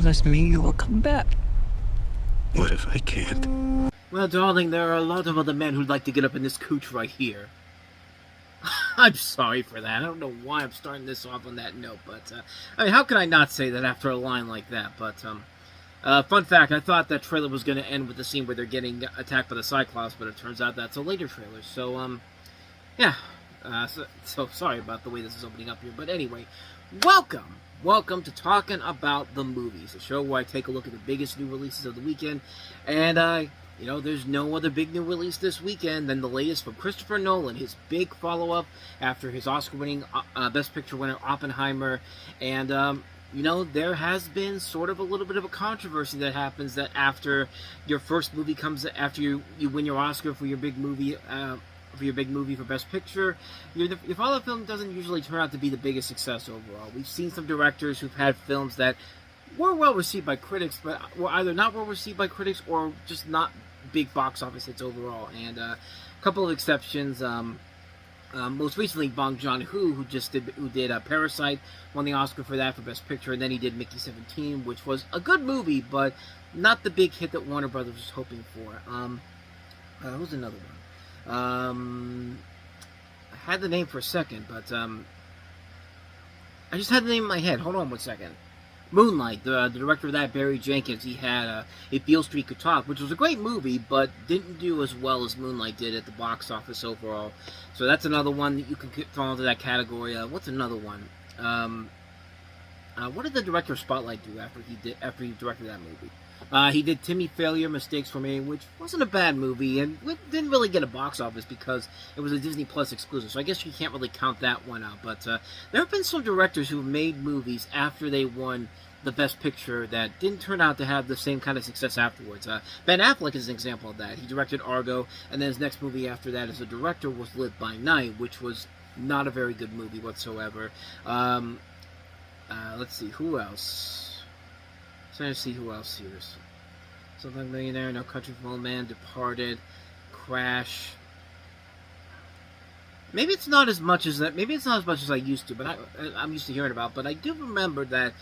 promise me you will come back. What if I can't? Well, darling, there are a lot of other men who'd like to get up in this cooch right here. I'm sorry for that. I don't know why I'm starting this off on that note, but, I mean, how can I not say that after a line like that? But, fun fact, I thought that trailer was going to end with the scene where they're getting attacked by the Cyclops, but it turns out that's a later trailer. So, yeah. So sorry about the way this is opening up here. But anyway, welcome to Talking About the Movies, a show where I take a look at the biggest new releases of the weekend. And, you know, there's no other big new release this weekend than the latest from Christopher Nolan, his big follow-up after his Oscar-winning Best Picture winner, Oppenheimer. And, you know, there has been sort of a little bit of a controversy that happens that after your first movie comes, after you win your Oscar for your big movie, for Best Picture, your follow-up film doesn't usually turn out to be the biggest success overall. We've seen some directors who've had films that were well received by critics, but were either not well received by critics or just not big box office hits overall. And a couple of exceptions. Most recently, Bong Joon-ho, who did Parasite, won the Oscar for that for Best Picture, and then he did Mickey 17, which was a good movie, but not the big hit that Warner Brothers was hoping for. Who's another one? I had the name for a second, but I just had the name in my head. Hold on one second. Moonlight, the director of that, Barry Jenkins, he had If Beale Street Could Talk, which was a great movie, but didn't do as well as Moonlight did at the box office overall. So that's another one that you can fall into that category. What's another one? What did the director of Spotlight do after he directed that movie? He did Timmy Failure, Mistakes Were Made, which wasn't a bad movie, and didn't really get a box office because it was a Disney Plus exclusive, so I guess you can't really count that one out. But there have been some directors who have made movies after they won the Best Picture that didn't turn out to have the same kind of success afterwards. Ben Affleck is an example of that. He directed Argo, and then his next movie after that as a director was Live by Night, which was not a very good movie whatsoever. Let's see, who else? Trying to see who else here. Something Millionaire, No Country for Old Men, Departed, Crash. Maybe it's not as much as that. Maybe it's not as much as I used to, but I'm used to hearing about. But I do remember that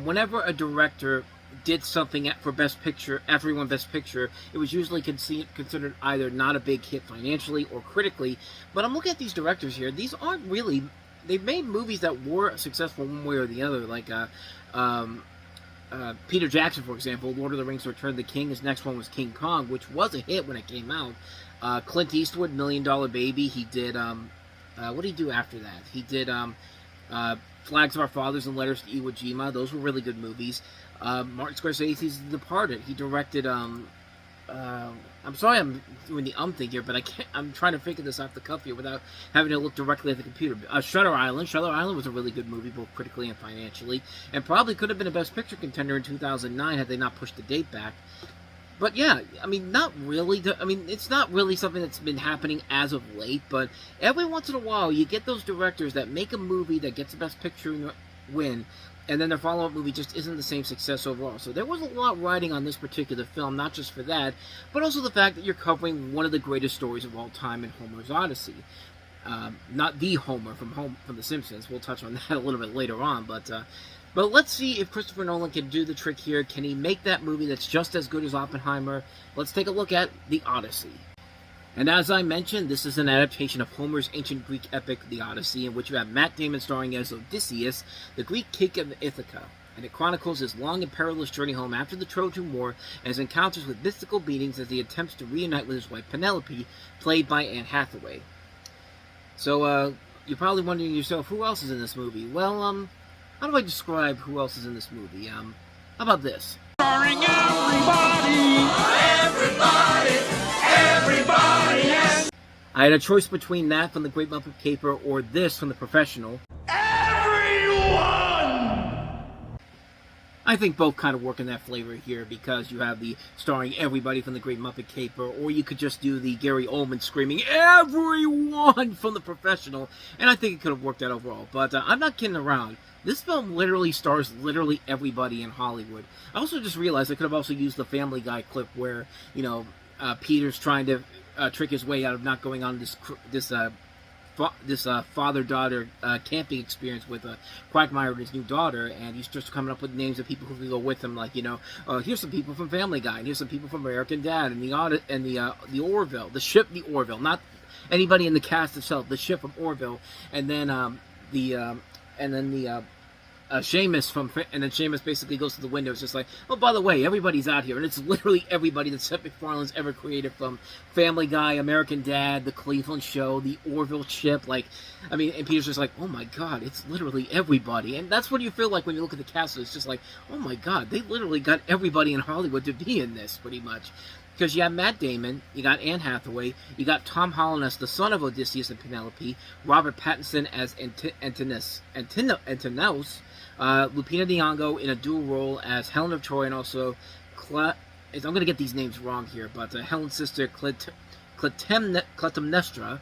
whenever a director did something for Best Picture, after he won Best Picture, it was usually considered either not a big hit financially or critically. But I'm looking at these directors here. These aren't really. They've made movies that were successful one way or the other, like Peter Jackson, for example, Lord of the Rings: Return of the King. His next one was King Kong, which was a hit when it came out. Clint Eastwood, $1 Million Baby. He did, what did he do after that? He did Flags of Our Fathers and Letters to Iwo Jima. Those were really good movies. Martin Scorsese's The Departed. He directed, I'm sorry I'm doing the thing here, but I'm trying to figure this off the cuff here without having to look directly at the computer. Shutter Island. Shutter Island was a really good movie, both critically and financially, and probably could have been a Best Picture contender in 2009 had they not pushed the date back. But yeah, I mean, not really. I mean, it's not really something that's been happening as of late, but every once in a while you get those directors that make a movie that gets the Best Picture win, and then their follow-up movie just isn't the same success overall. So there was a lot riding on this particular film, not just for that, but also the fact that you're covering one of the greatest stories of all time in Homer's Odyssey. Not the Homer from The Simpsons. We'll touch on that a little bit later on, but let's see if Christopher Nolan can do the trick here. Can he make that movie that's just as good as Oppenheimer? Let's take a look at The Odyssey. And as I mentioned, this is an adaptation of Homer's ancient Greek epic, The Odyssey, in which you have Matt Damon starring as Odysseus, the Greek king of Ithaca. And it chronicles his long and perilous journey home after the Trojan War and his encounters with mystical beings as he attempts to reunite with his wife Penelope, played by Anne Hathaway. So, you're probably wondering to yourself, who else is in this movie? Well, how do I describe who else is in this movie? How about this? Starring everybody, yes. I had a choice between that from The Great Muppet Caper or this from The Professional. Everyone! I think both kind of work in that flavor here because you have the starring everybody from The Great Muppet Caper, or you could just do the Gary Oldman screaming everyone from The Professional, and I think it could have worked out overall. But I'm not kidding around. This film literally stars literally everybody in Hollywood. I also just realized I could have also used the Family Guy clip where, you know, Peter's trying to trick his way out of not going on this father-daughter camping experience with Quagmire and his new daughter, and he's just coming up with names of people who can go with him, like, here's some people from Family Guy, and here's some people from American Dad, and the Orville, the ship, the Orville, not anybody in the cast itself, the ship from Orville, and then Seamus basically goes to the window. It's just like, oh, by the way, everybody's out here. And it's literally everybody that Seth MacFarlane's ever created, from Family Guy, American Dad, The Cleveland Show, the Orville ship. And Peter's just like, oh my God, it's literally everybody. And that's what you feel like when you look at the cast. It's just like, oh my God, they literally got everybody in Hollywood to be in this, pretty much. Because you have Matt Damon, you got Anne Hathaway, you got Tom Holland as the son of Odysseus and Penelope, Robert Pattinson as Antinous, Lupita Nyong'o in a dual role as Helen of Troy, and also I'm going to get these names wrong here, but Helen's sister Clytemnestra,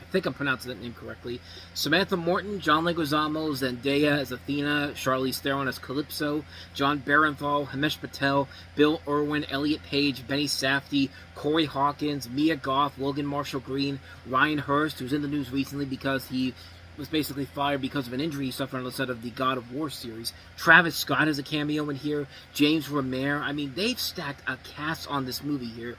I think I'm pronouncing that name correctly. Samantha Morton, John Leguizamo, Zendaya as Athena, Charlize Theron as Calypso, John Barenthal, Himesh Patel, Bill Irwin, Elliot Page, Benny Safdie, Corey Hawkins, Mia Goth, Logan Marshall Green, Ryan Hurst, who's in the news recently because he was basically fired because of an injury he suffered on the set of the God of War series. Travis Scott has a cameo in here. James Remare. I mean, they've stacked a cast on this movie here,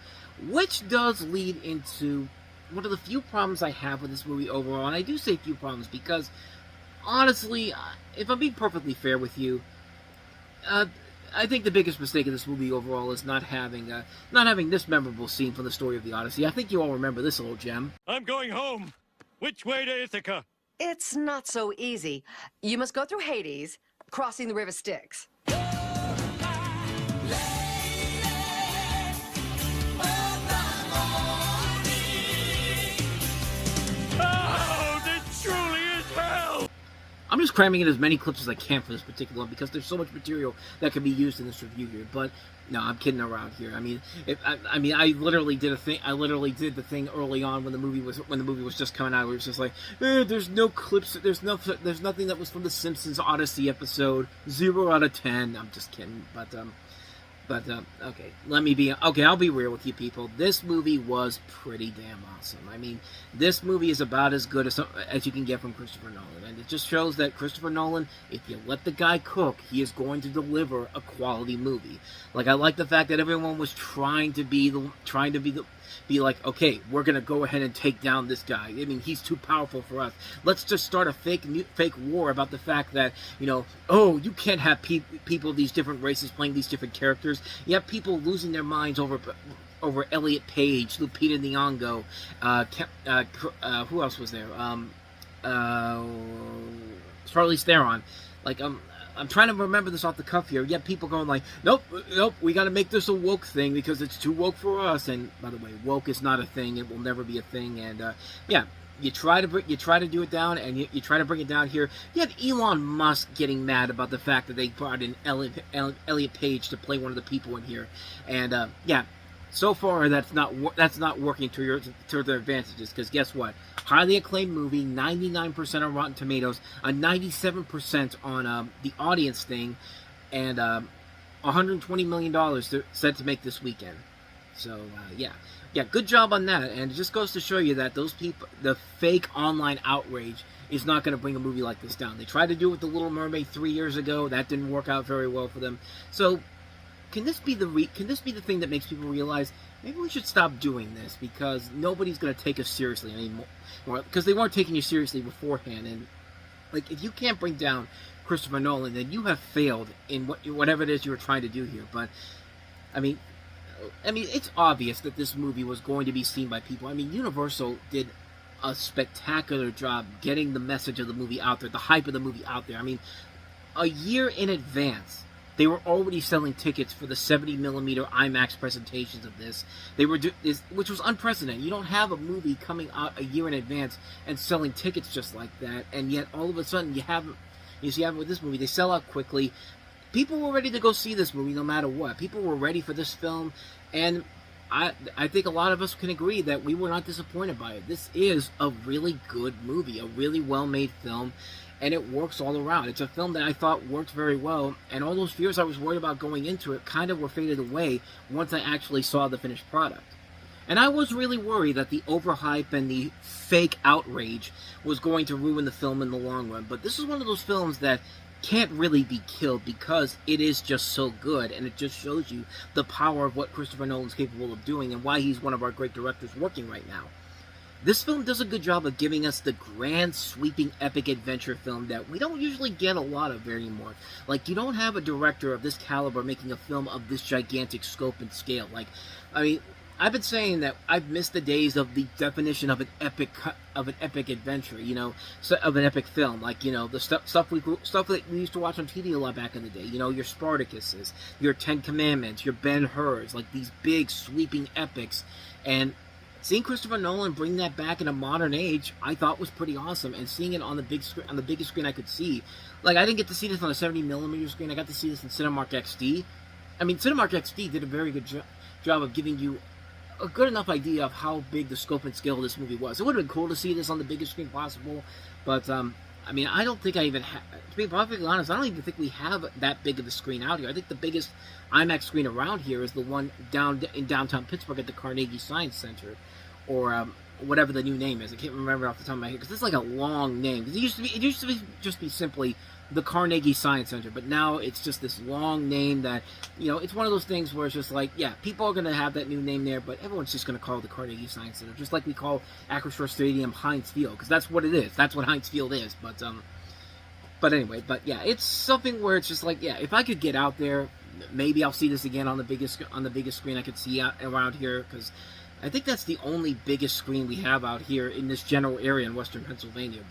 which does lead into one of the few problems I have with this movie overall. And I do say few problems because, honestly, if I'm being perfectly fair with you, I think the biggest mistake of this movie overall is not having this memorable scene from the story of the Odyssey. I think you all remember this little gem. I'm going home. Which way to Ithaca? It's not so easy. You must go through Hades, crossing the River Styx. I'm just cramming in as many clips as I can for this particular one because there's so much material that can be used in this review here. But no, I'm kidding around here. I literally did a thing. I literally did the thing early on when the movie was just coming out. Where it was just like, there's no clips. There's nothing that was from the Simpsons Odyssey episode. 0 out of 10. I'm just kidding. But okay, I'll be real with you people. This movie was pretty damn awesome. I mean, this movie is about as good as you can get from Christopher Nolan. And it just shows that Christopher Nolan, if you let the guy cook, he is going to deliver a quality movie. Like, I like the fact that everyone was trying to be like, okay, we're going to go ahead and take down this guy. I mean, he's too powerful for us. Let's just start a fake war about the fact that, you can't have people of these different races playing these different characters. You have people losing their minds over Elliot Page, Lupita Nyong'o, who else was there? Charlize Theron. I'm trying to remember this off the cuff here. You have people going like, nope, we got to make this a woke thing because it's too woke for us. And by the way, woke is not a thing. It will never be a thing. And you try to do it down, and you try to bring it down here. You have Elon Musk getting mad about the fact that they brought in Elliot Page to play one of the people in here. And so far that's not working to their advantages, because guess what? Highly acclaimed movie, 99% on Rotten Tomatoes, a 97% on the audience thing, and $120 million set to make this weekend. So good job on that. And it just goes to show you that those people, the fake online outrage, is not going to bring a movie like this down. They tried to do it with The Little Mermaid 3 years ago. That didn't work out very well for them. So Can this be the thing that makes people realize maybe we should stop doing this, because nobody's going to take us seriously anymore? Because they weren't taking you seriously beforehand. And if you can't bring down Christopher Nolan, then you have failed in whatever it is you were trying to do here. But I mean, it's obvious that this movie was going to be seen by people. I mean, Universal did a spectacular job getting the message of the movie out there, the hype of the movie out there. I mean, a year in advance, they were already selling tickets for the 70mm IMAX presentations of this. Which was unprecedented. You don't have a movie coming out a year in advance and selling tickets just like that, and yet all of a sudden you have it with this movie. They sell out quickly. People were ready to go see this movie no matter what. People were ready for this film, and I think a lot of us can agree that we were not disappointed by it. This is a really good movie, a really well-made film, and it works all around. It's a film that I thought worked very well, and all those fears I was worried about going into it kind of were faded away once I actually saw the finished product. And I was really worried that the overhype and the fake outrage was going to ruin the film in the long run. But this is one of those films that can't really be killed because it is just so good, and it just shows you the power of what Christopher Nolan's capable of doing and why he's one of our great directors working right now. This film does a good job of giving us the grand, sweeping, epic adventure film that we don't usually get a lot of anymore. Like, you don't have a director of this caliber making a film of this gigantic scope and scale. Like, I mean, I've been saying that I've missed the days of the definition of an epic adventure, you know, of an epic film. Like, you know, the stuff that we used to watch on TV a lot back in the day. You know, your Spartacuses, your Ten Commandments, your Ben-Hurs, like these big, sweeping epics. And seeing Christopher Nolan bring that back in a modern age, I thought was pretty awesome. And seeing it on the big screen, on the biggest screen I could see, like I didn't get to see this on a 70mm screen. I got to see this in Cinemark XD. I mean, Cinemark XD did a very good job of giving you a good enough idea of how big the scope and scale of this movie was. It would have been cool to see this on the biggest screen possible, but I mean, I don't think I even have, to be perfectly honest, I don't even think we have that big of a screen out here. I think the biggest IMAX screen around here is the one down in downtown Pittsburgh at the Carnegie Science Center, or whatever the new name is. I can't remember off the top of my head, because it's like a long name. It used to be just be simply the Carnegie Science Center, but now it's just this long name that, you know, it's one of those things where it's just like, yeah, people are going to have that new name there, but everyone's just going to call it the Carnegie Science Center, just like we call Acrisure Stadium Heinz Field, because that's what it is. That's what Heinz Field is. But anyway, but yeah, it's something where it's just like, yeah, if I could get out there, maybe I'll see this again on the biggest screen I could see around here, because I think that's the only biggest screen we have out here in this general area in Western Pennsylvania.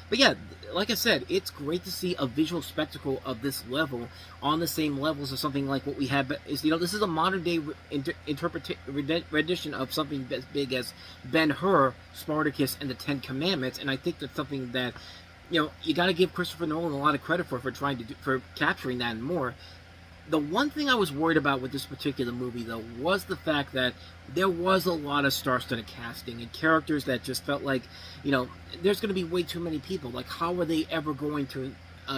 But yeah, like I said, it's great to see a visual spectacle of this level on the same levels as something like what we had. But you know, this is a modern day rendition of something as big as Ben-Hur, Spartacus, and the Ten Commandments. And I think that's something that, you know, you got to give Christopher Nolan a lot of credit for trying to for capturing that and more. The one thing I was worried about with this particular movie, though, was the fact that there was a lot of star-studded casting and characters that just felt like, you know, there's going to be way too many people. Like, how are they ever going to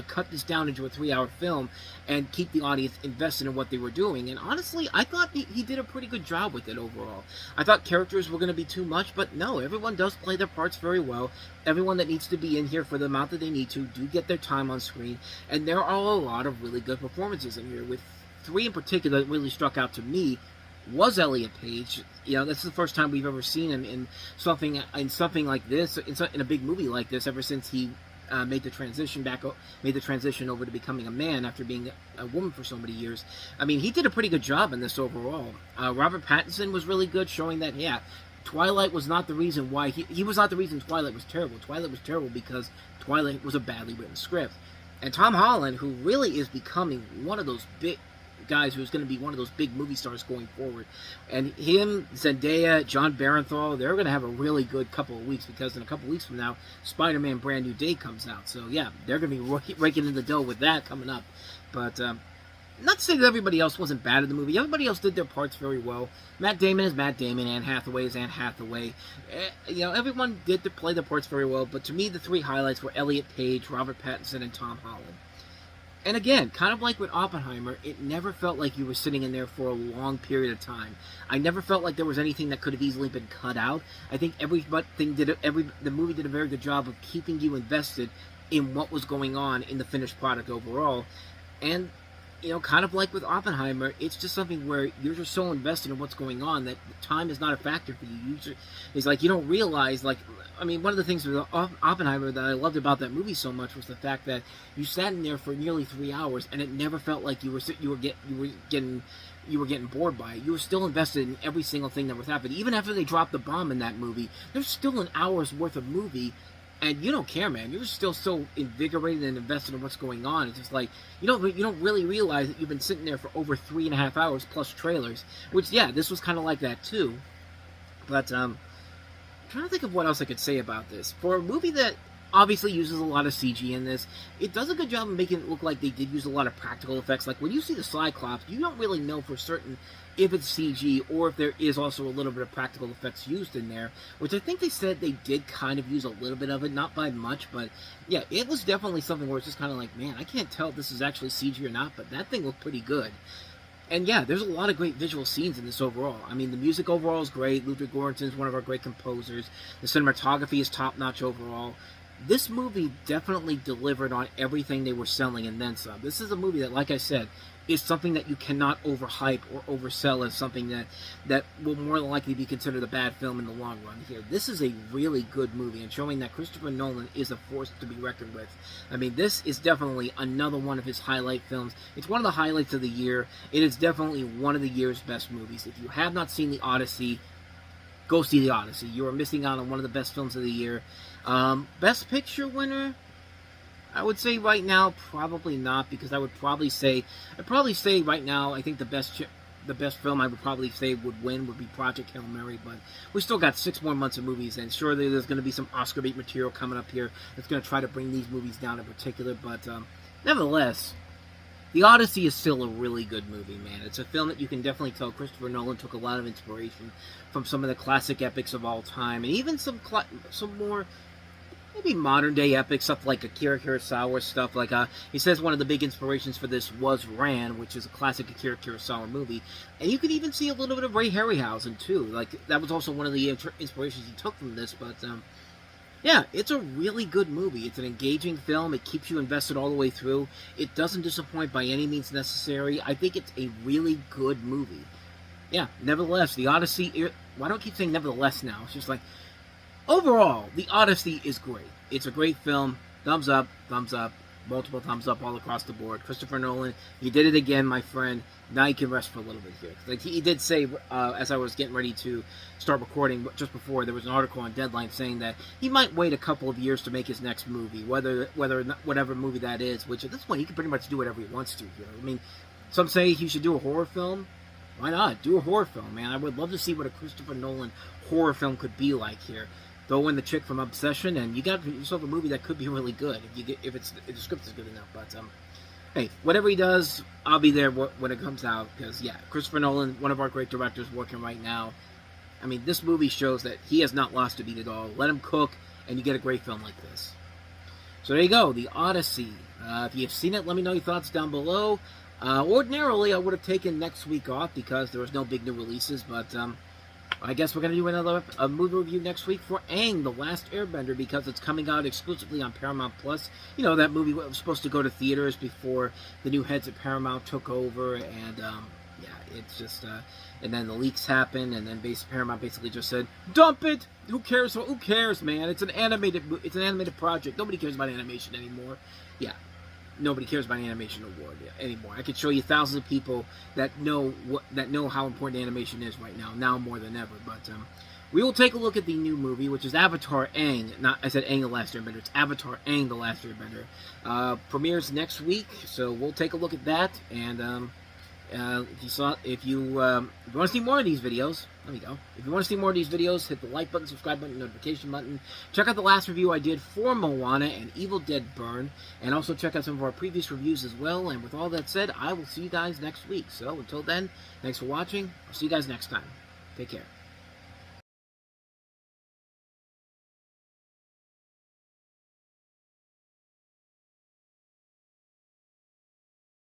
cut this down into a 3-hour film and keep the audience invested in what they were doing? And honestly, I thought he did a pretty good job with it overall. I thought characters were going to be too much, but no, everyone does play their parts very well. Everyone that needs to be in here for the amount that they need to do get their time on screen, and there are a lot of really good performances in here, with 3 in particular that really struck out to me was Elliot Page. You know, that's the first time we've ever seen him in something like this, in a big movie like this, ever since he made the transition over to becoming a man after being a woman for so many years. I mean, he did a pretty good job in this overall. Robert Pattinson was really good, showing that, yeah, Twilight was not the reason why he was not the reason Twilight was terrible. Twilight was terrible because Twilight was a badly written script. And Tom Holland, who really is becoming one of those big guys who's going to be one of those big movie stars going forward. And him, Zendaya, John Barenthal, they're going to have a really good couple of weeks, because in a couple of weeks from now, Spider-Man Brand New Day comes out. So yeah, they're going to be raking in the dough with that coming up. But not to say that everybody else wasn't bad in the movie. Everybody else did their parts very well. Matt Damon is Matt Damon. Anne Hathaway is Anne Hathaway. You know, everyone did play their parts very well. But to me, the 3 highlights were Elliot Page, Robert Pattinson, and Tom Holland. And again, kind of like with Oppenheimer, it never felt like you were sitting in there for a long period of time. I never felt like there was anything that could have easily been cut out. I think the movie did a very good job of keeping you invested in what was going on in the finished product overall. And, you know, kind of like with Oppenheimer, it's just something where you're just so invested in what's going on that time is not a factor for you. It's like you don't realize, like, I mean, one of the things with Oppenheimer that I loved about that movie so much was the fact that you sat in there for nearly 3 hours, and it never felt like you were getting bored by it. You were still invested in every single thing that was happening. Even after they dropped the bomb in that movie, there's still an hour's worth of movie, and you don't care, man. You're still so invigorated and invested in what's going on. It's just like you don't really realize that you've been sitting there for over 3.5 hours plus trailers. Which, yeah, this was kind of like that too. But I'm trying to think of what else I could say about this. For a movie that obviously uses a lot of CG in this, it does a good job of making it look like they did use a lot of practical effects. Like when you see the Cyclops, you don't really know for certain if it's CG or if there is also a little bit of practical effects used in there, which I think they said they did kind of use a little bit of it, not by much, but yeah, it was definitely something where it's just kind of like, man, I can't tell if this is actually CG or not, but that thing looked pretty good. And yeah, there's a lot of great visual scenes in this overall. I mean, the music overall is great. Ludwig Göransson is one of our great composers. The cinematography is top-notch overall. This movie definitely delivered on everything they were selling and then some. This is a movie that, like I said, is something that you cannot overhype or oversell as something that will more than likely be considered a bad film in the long run here. This is a really good movie and showing that Christopher Nolan is a force to be reckoned with. I mean, this is definitely another one of his highlight films. It's one of the highlights of the year. It is definitely one of the year's best movies. If you have not seen The Odyssey, go see The Odyssey. You are missing out on one of the best films of the year. Best Picture winner? I would say right now, probably not, because I'd probably say right now, I think the best film I would probably say would win would be Project Hail Mary, but we still got 6 more months of movies, and sure, there's going to be some Oscar bait material coming up here that's going to try to bring these movies down in particular, but nevertheless, The Odyssey is still a really good movie, man. It's a film that you can definitely tell Christopher Nolan took a lot of inspiration from some of the classic epics of all time, and even some more maybe modern-day epics, stuff like Akira Kurosawa stuff. Like, he says one of the big inspirations for this was Ran, which is a classic Akira Kurosawa movie. And you can even see a little bit of Ray Harryhausen, too. Like, that was also one of the inspirations he took from this. But, yeah, it's a really good movie. It's an engaging film. It keeps you invested all the way through. It doesn't disappoint by any means necessary. I think it's a really good movie. Yeah, nevertheless, The Odyssey... Why do I keep saying nevertheless now? It's just like... Overall, The Odyssey is great. It's a great film. Thumbs up, multiple thumbs up all across the board. Christopher Nolan, you did it again, my friend. Now you can rest for a little bit here. Like he did say, as I was getting ready to start recording just before, there was an article on Deadline saying that he might wait a couple of years to make his next movie, whatever movie that is. Which at this point, he can pretty much do whatever he wants to here. I mean, some say he should do a horror film. Why not? Do a horror film, man. I would love to see what a Christopher Nolan horror film could be like here. Throw in the chick from Obsession, and you got yourself a movie that could be really good if the script is good enough. But hey, whatever he does, I'll be there when it comes out. Because yeah, Christopher Nolan, one of our great directors, working right now. I mean, this movie shows that he has not lost a beat at all. Let him cook, and you get a great film like this. So there you go, The Odyssey. If you've seen it, let me know your thoughts down below. Ordinarily, I would have taken next week off because there was no big new releases, but I guess we're going to do another movie review next week for Aang, The Last Airbender, because it's coming out exclusively on Paramount+. You know, that movie was supposed to go to theaters before the new heads at Paramount took over, and, yeah, it's just, and then the leaks happened, and then Paramount basically just said, dump it! Who cares? Who cares, man? It's an animated project. Nobody cares about animation anymore. Yeah. Nobody cares about an animation award anymore. I could show you thousands of people that know how important animation is right now more than ever. But we will take a look at the new movie, which is Avatar Aang. I said Aang the Last Airbender. It's Avatar Aang the Last Airbender. Premieres next week, so we'll take a look at that. And if you want to see more of these videos, there we go. If you want to see more of these videos, hit the like button, subscribe button, notification button. Check out the last review I did for Moana and Evil Dead Burn, and also check out some of our previous reviews as well. And with all that said, I will see you guys next week. So until then, thanks for watching. I'll see you guys next time. Take care.